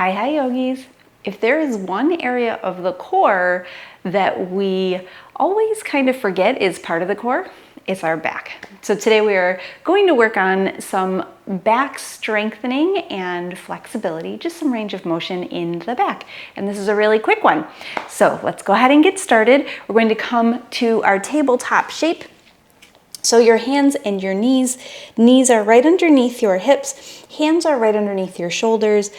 Hi yogis. If there is one area of the core that we always kind of forget is part of the core, it's our back. So today we are going to work on some back strengthening and flexibility, just some range of motion in the back. And this is a really quick one. So let's go ahead and get started. We're going to come to our tabletop shape. So your hands and your knees are right underneath your hips, hands are right underneath your shoulders.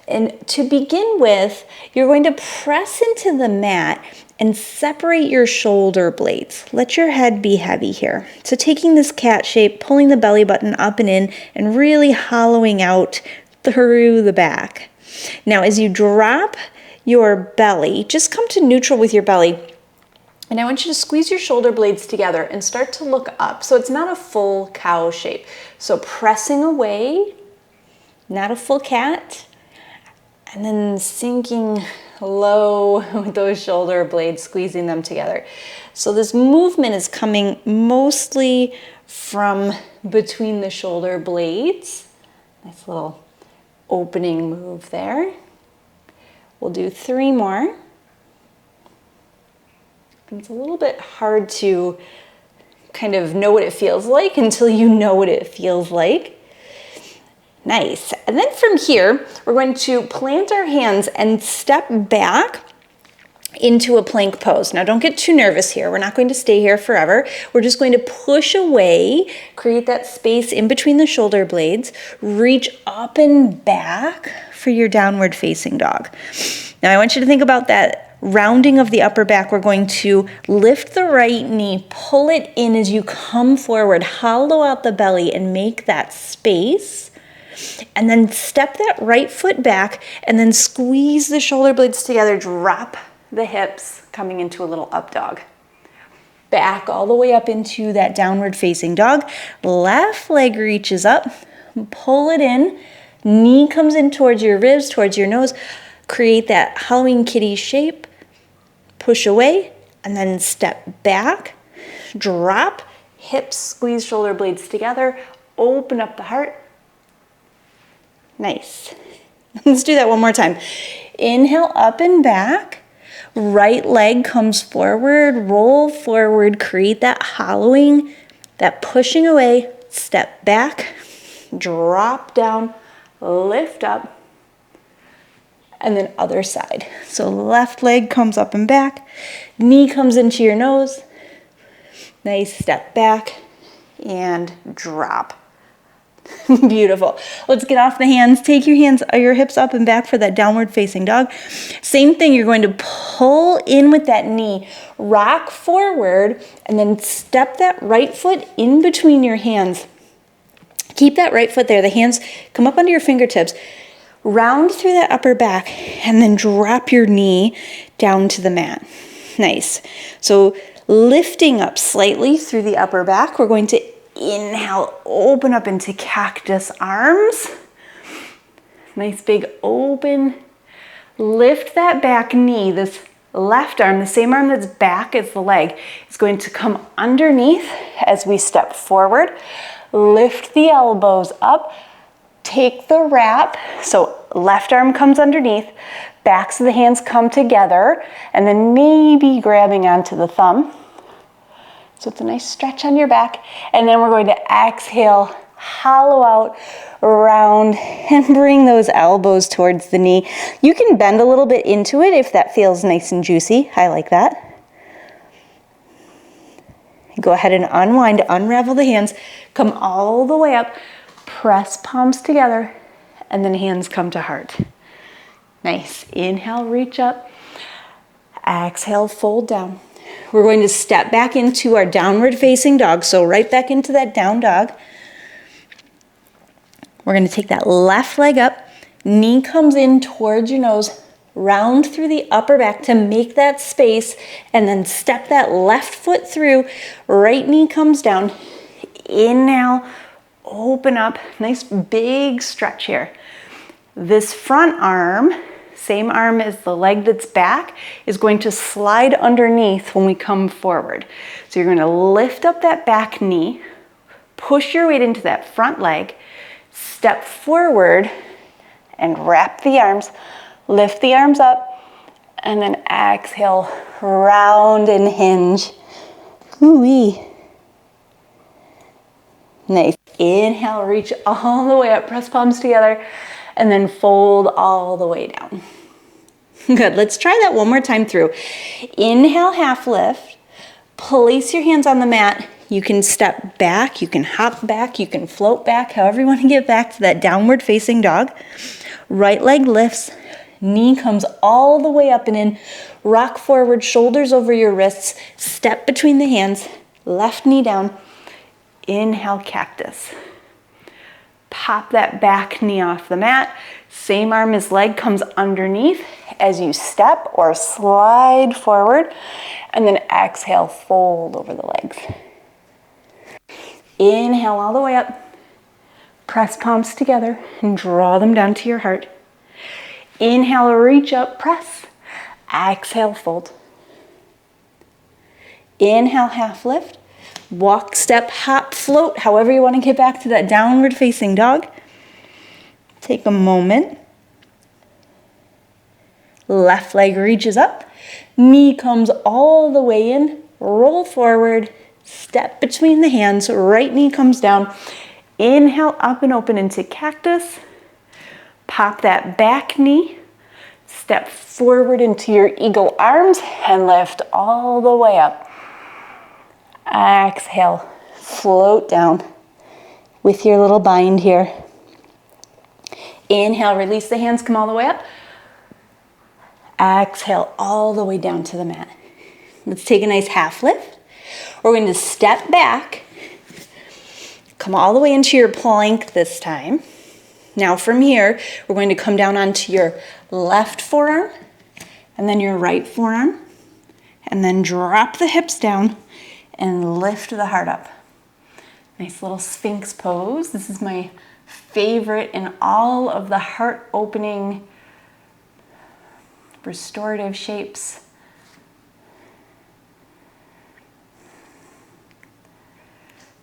And to begin with, you're going to press into the mat and separate your shoulder blades. Let your head be heavy here. So taking this cat shape, pulling the belly button up and in, and really hollowing out through the back. Now, as you drop your belly, just come to neutral with your belly. And I want you to squeeze your shoulder blades together and start to look up. So it's not a full cow shape. So pressing away, not a full cat. And then sinking low with those shoulder blades, squeezing them together. So this movement is coming mostly from between the shoulder blades. Nice little opening move there. We'll do 3 more. It's a little bit hard to kind of know what it feels like until you know what it feels like. Nice. And then from here, we're going to plant our hands and step back into a plank pose. Now don't get too nervous here. We're not going to stay here forever. We're just going to push away, create that space in between the shoulder blades, reach up and back for your downward facing dog. Now I want you to think about that rounding of the upper back. We're going to lift the right knee, pull it in as you come forward, hollow out the belly and make that space. And then step that right foot back and then squeeze the shoulder blades together, drop the hips, coming into a little up dog. Back all the way up into that downward facing dog. Left leg reaches up, pull it in, knee comes in towards your ribs, towards your nose. Create that Halloween kitty shape, push away, and then step back, drop, hips, squeeze shoulder blades together, open up the heart. Nice. Let's do that one more time. Inhale up and back. Right leg comes forward, roll forward, create that hollowing, that pushing away, step back, drop down, lift up, and then other side. So left leg comes up and back, knee comes into your nose. Nice, step back and drop. Beautiful. Let's get off the hands. Take your hips up and back for that downward facing dog. Same thing, you're going to pull in with that knee, rock forward, and then step that right foot in between your hands. Keep that right foot there. The hands come up under your fingertips. Round through that upper back, and then drop your knee down to the mat. Nice. So lifting up slightly through the upper back, we're going to inhale, open up into cactus arms. Nice big open. Lift that back knee. This left arm, the same arm that's back as the leg, is going to come underneath as we step forward. Lift the elbows up. Take the wrap. So left arm comes underneath. Backs of the hands come together. And then maybe grabbing onto the thumb. So it's a nice stretch on your back. And then we're going to exhale, hollow out, round, and bring those elbows towards the knee. You can bend a little bit into it if that feels nice and juicy. I like that. Go ahead and unwind, unravel the hands, come all the way up, press palms together, and then hands come to heart. Nice. Inhale, reach up. Exhale, fold down. We're going to step back into our downward facing dog. So right back into that down dog. We're going to take that left leg up. Knee comes in towards your nose. Round through the upper back to make that space. And then step that left foot through. Right knee comes down. Inhale, open up. Nice big stretch here. This front arm, same arm as the leg that's back, is going to slide underneath when we come forward. So you're going to lift up that back knee, push your weight into that front leg, step forward, and wrap the arms. Lift the arms up, and then exhale, round and hinge. Ooh-wee. Nice. Inhale, reach all the way up, press palms together, and then fold all the way down. Good, let's try that one more time through. Inhale, half lift. Place your hands on the mat. You can step back, you can hop back, you can float back, however you want to get back to that downward facing dog. Right leg lifts, knee comes all the way up and in. Rock forward, shoulders over your wrists, step between the hands, left knee down. Inhale, cactus. Pop that back knee off the mat. Same arm as leg comes underneath as you step or slide forward. And then exhale, fold over the legs. Inhale all the way up. Press palms together and draw them down to your heart. Inhale, reach up, press. Exhale, fold. Inhale, half lift. Walk, step, hop, float, however you want to get back to that downward facing dog. Take a moment. Left leg reaches up. Knee comes all the way in. Roll forward. Step between the hands. Right knee comes down. Inhale, up and open into cactus. Pop that back knee. Step forward into your eagle arms and lift all the way up. Exhale, float down with your little bind here. Inhale, release the hands, come all the way up. Exhale, all the way down to the mat. Let's take a nice half lift. We're going to step back, come all the way into your plank this time. Now from here, we're going to come down onto your left forearm and then your right forearm, and then drop the hips down and lift the heart up. Nice little Sphinx pose. This is my favorite in all of the heart opening restorative shapes.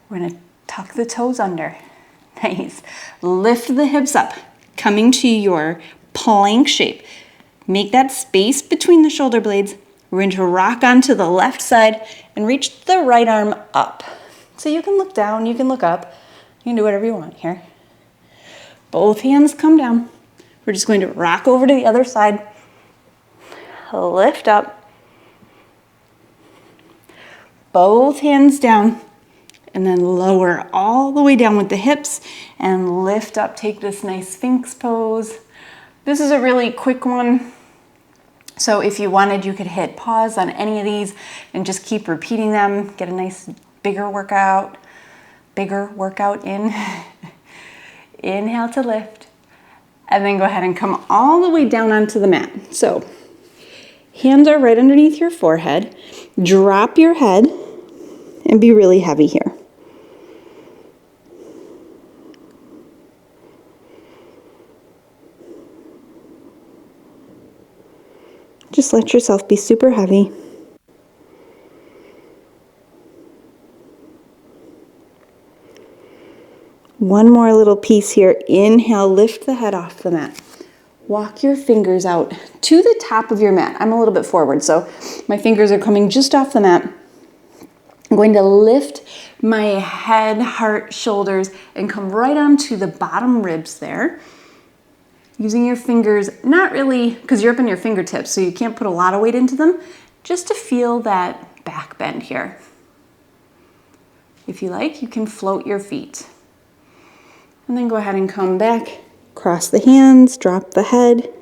We're gonna tuck the toes under. Nice. Lift the hips up, coming to your plank shape. Make that space between the shoulder blades. We're going to rock onto the left side and reach the right arm up. So you can look down, you can look up, you can do whatever you want here. Both hands come down. We're just going to rock over to the other side. Lift up. Both hands down. And then lower all the way down with the hips and lift up. Take this nice Sphinx pose. This is a really quick one. So if you wanted, you could hit pause on any of these and just keep repeating them. Get a nice bigger workout in. Inhale to lift. And then go ahead and come all the way down onto the mat. So hands are right underneath your forehead. Drop your head and be really heavy here. Just let yourself be super heavy. One more little piece here. Inhale, lift the head off the mat. Walk your fingers out to the top of your mat. I'm a little bit forward, so my fingers are coming just off the mat. I'm going to lift my head, heart, shoulders, and come right onto the bottom ribs there. Using your fingers, not really, because you're up in your fingertips, so you can't put a lot of weight into them, just to feel that back bend here. If you like, you can float your feet. And then go ahead and come back, cross the hands, drop the head.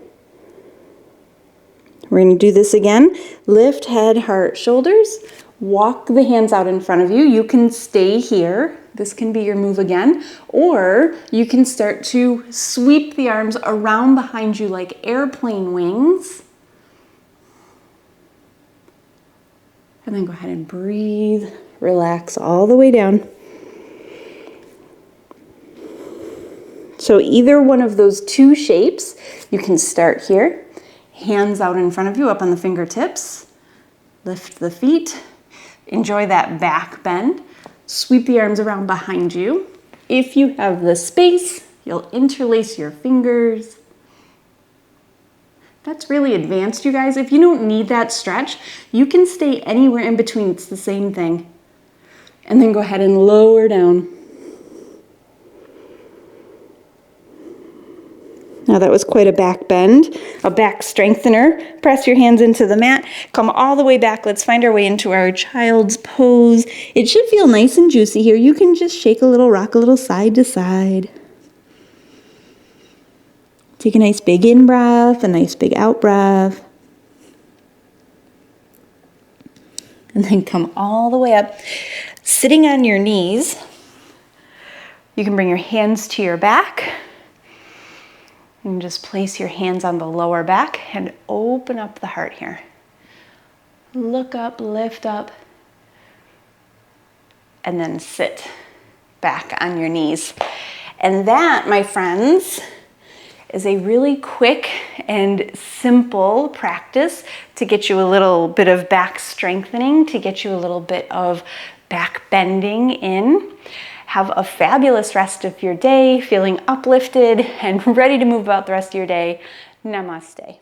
We're going to do this again. Lift head, heart, shoulders. Walk the hands out in front of you. You can stay here. This can be your move again. Or you can start to sweep the arms around behind you like airplane wings. And then go ahead and breathe. Relax all the way down. So either one of those two shapes, you can start here. Hands out in front of you, up on the fingertips. Lift the feet. Enjoy that back bend. Sweep the arms around behind you. If you have the space, you'll interlace your fingers. That's really advanced, you guys. If you don't need that stretch, you can stay anywhere in between. It's the same thing. And then go ahead and lower down. Now that was quite a back bend, a back strengthener. Press your hands into the mat, come all the way back. Let's find our way into our child's pose. It should feel nice and juicy here. You can just shake a little, rock a little side to side. Take a nice big in breath, a nice big out breath. And then come all the way up. Sitting on your knees, you can bring your hands to your back. And just place your hands on the lower back and open up the heart here. Look up, lift up, and then sit back on your knees. And that, my friends, is a really quick and simple practice to get you a little bit of back strengthening, to get you a little bit of back bending in. Have a fabulous rest of your day, feeling uplifted and ready to move about the rest of your day. Namaste.